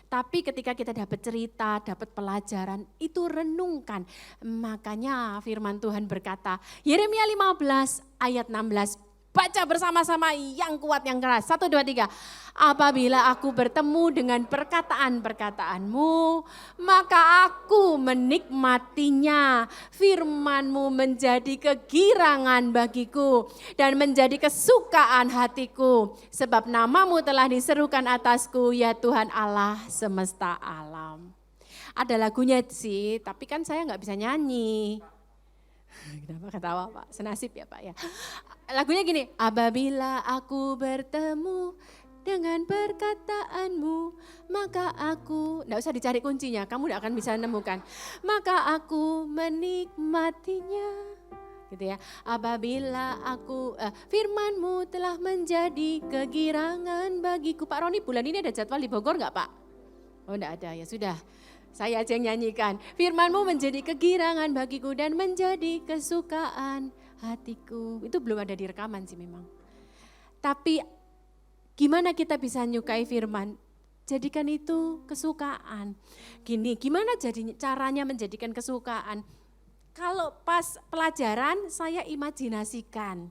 E: Tapi ketika kita dapat cerita, dapat pelajaran, itu renungkan. Makanya firman Tuhan berkata, Yeremia 15 ayat 16, baca bersama-sama yang kuat, yang keras. 1, 2, 3. Apabila aku bertemu dengan perkataan-perkataanmu, maka aku menikmatinya. Firmanmu menjadi kegirangan bagiku dan menjadi kesukaan hatiku. Sebab namamu telah diserukan atasku, ya Tuhan Allah semesta alam. Ada lagunya sih, tapi kan saya nggak bisa nyanyi. Kenapa ketawa Pak? Senasib ya Pak ya. Lagunya gini, apabila aku bertemu dengan perkataanmu, maka aku, enggak usah dicari kuncinya, kamu enggak akan bisa menemukan. Maka aku menikmatinya. Gitu ya. Apabila aku, firmanmu telah menjadi kegirangan bagiku. Pak Roni bulan ini ada jadwal di Bogor enggak Pak? Oh enggak ada, ya sudah. Saya aja yang nyanyikan. Firmanmu menjadi kegirangan bagiku dan menjadi kesukaan hatiku. Itu belum ada di rekaman sih memang. Tapi gimana kita bisa nyukai firman? Jadikan itu kesukaan. Gimana caranya menjadikan kesukaan? Kalau pas pelajaran saya imajinasikan.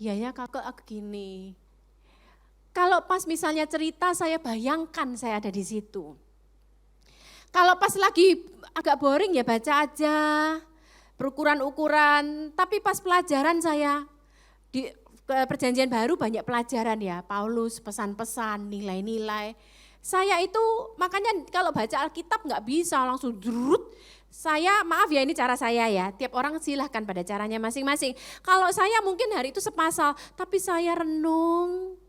E: Ya kakak aku gini. Kalau pas misalnya cerita saya bayangkan saya ada di situ. Kalau pas lagi agak boring ya baca aja, berukuran-ukuran. Tapi pas pelajaran saya, di perjanjian baru banyak pelajaran ya, Paulus pesan-pesan, nilai-nilai. Saya itu makanya kalau baca Alkitab nggak bisa langsung drut. Saya maaf ya ini cara saya ya, tiap orang silahkan pada caranya masing-masing. Kalau saya mungkin hari itu sepasal, tapi saya renung.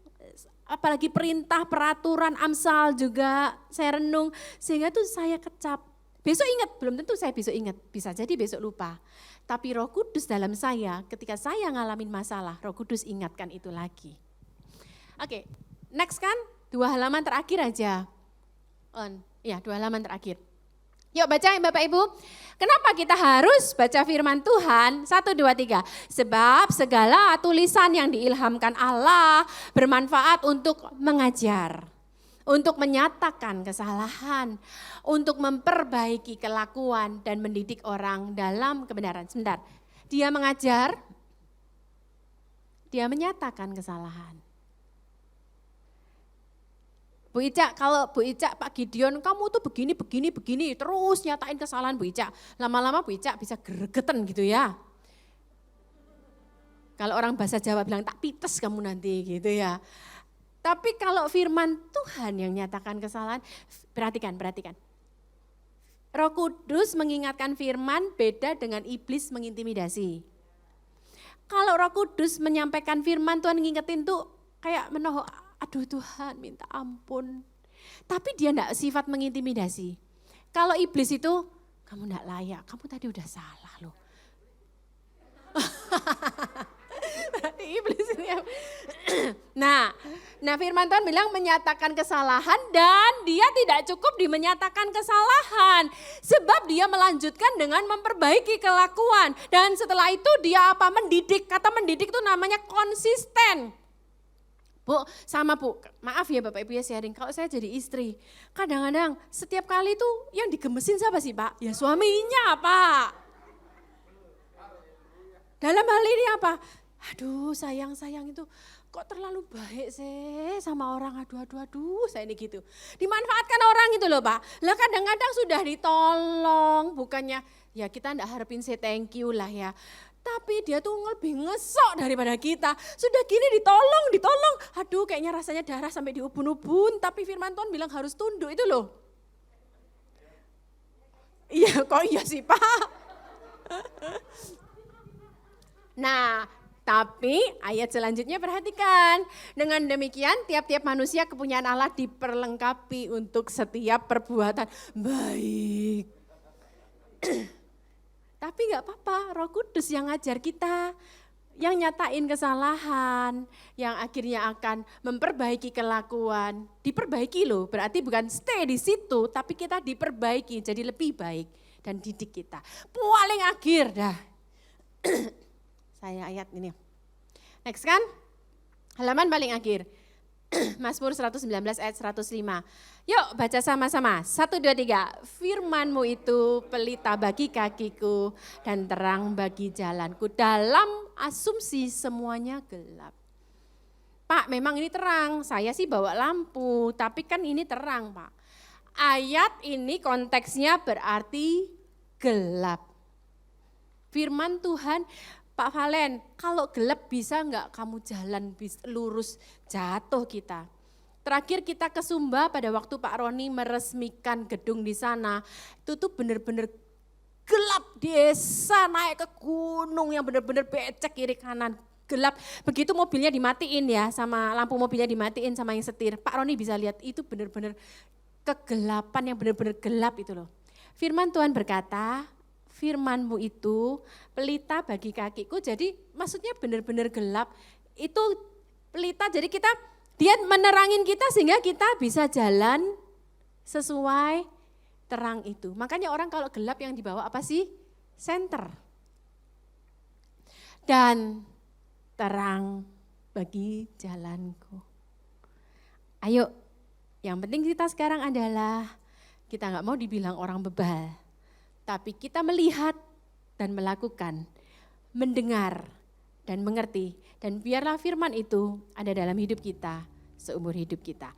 E: Apalagi perintah, peraturan, Amsal juga saya renung. Sehingga tuh saya kecap. Besok ingat, belum tentu saya besok ingat. Bisa jadi besok lupa. Tapi Roh Kudus dalam saya, ketika saya ngalamin masalah, Roh Kudus ingatkan itu lagi. Oke, next kan, 2 halaman terakhir aja. Ya 2 halaman terakhir. Yuk baca ya Bapak Ibu. Kenapa kita harus baca firman Tuhan? 1, 2, 3. Sebab segala tulisan yang diilhamkan Allah bermanfaat untuk mengajar, untuk menyatakan kesalahan, untuk memperbaiki kelakuan dan mendidik orang dalam kebenaran. Sebentar, dia mengajar, dia menyatakan kesalahan. Bu Ica, kalau Bu Ica, Pak Gideon, kamu tuh begini, terus nyatain kesalahan Bu Ica. Lama-lama Bu Ica bisa gregetan gitu ya. Kalau orang bahasa Jawa bilang, tak pites kamu nanti gitu ya. Tapi kalau firman Tuhan yang nyatakan kesalahan, perhatikan. Roh Kudus mengingatkan firman beda dengan iblis mengintimidasi. Kalau Roh Kudus menyampaikan firman, Tuhan ngingetin tuh kayak menohok, aduh Tuhan minta ampun. Tapi dia enggak sifat mengintimidasi. Kalau iblis itu, kamu enggak layak, kamu tadi udah salah loh. Berarti iblis ini. Nah firman Tuhan bilang menyatakan kesalahan dan dia tidak cukup di menyatakan kesalahan. Sebab dia melanjutkan dengan memperbaiki kelakuan. Dan setelah itu dia apa? Mendidik. Kata mendidik itu namanya konsisten. Bu, sama Bu, maaf ya Bapak Ibu ya sharing, kalau saya jadi istri, kadang-kadang setiap kali itu yang digemesin siapa sih Pak? Ya suaminya Pak. Dalam hal ini apa? Aduh sayang itu kok terlalu baik sih sama orang, aduh saya ini gitu. Dimanfaatkan orang gitu loh Pak. Lah kadang-kadang sudah ditolong, bukannya ya kita enggak harapin say thank you lah ya. Tapi dia tuh lebih ngesok daripada kita. Sudah gini ditolong. Aduh kayaknya rasanya darah sampai di ubun-ubun. Tapi firman Tuhan bilang harus tunduk itu loh. Iya kok iya sih Pak. Nah tapi ayat selanjutnya perhatikan. Dengan demikian tiap-tiap manusia kepunyaan Allah diperlengkapi untuk setiap perbuatan baik. Tapi gak apa-apa, Roh Kudus yang ngajar kita, yang nyatain kesalahan, yang akhirnya akan memperbaiki kelakuan. Diperbaiki loh, berarti bukan stay di situ, tapi kita diperbaiki jadi lebih baik dan didik kita. Paling akhir dah. Saya ayat ini. Next kan, halaman paling akhir. Mazmur 119 ayat 105. Yuk baca sama-sama, 1, 2, 3. Firman-Mu itu pelita bagi kakiku dan terang bagi jalanku. Dalam asumsi semuanya gelap. Pak memang ini terang, saya sih bawa lampu, tapi kan ini terang Pak. Ayat ini konteksnya berarti gelap. Firman Tuhan, Pak Valen, kalau gelap bisa enggak kamu jalan lurus, jatuh kita. Terakhir kita ke Sumba pada waktu Pak Roni meresmikan gedung di sana, itu tuh benar-benar gelap desa, naik ke gunung yang benar-benar becek kiri kanan, gelap. Begitu mobilnya dimatiin ya, sama lampu mobilnya dimatiin sama yang setir, Pak Roni bisa lihat itu benar-benar kegelapan yang benar-benar gelap itu loh. Firman Tuhan berkata, firman-Mu itu pelita bagi kakiku, jadi maksudnya benar-benar gelap, itu pelita, jadi dia menerangin kita sehingga kita bisa jalan sesuai terang itu. Makanya orang kalau gelap yang dibawa apa sih? Senter. Dan terang bagi jalanku. Ayo, yang penting kita sekarang adalah kita nggak mau dibilang orang bebal. Tapi kita melihat dan melakukan, mendengar dan mengerti. Dan biarlah firman itu ada dalam hidup kita, seumur hidup kita.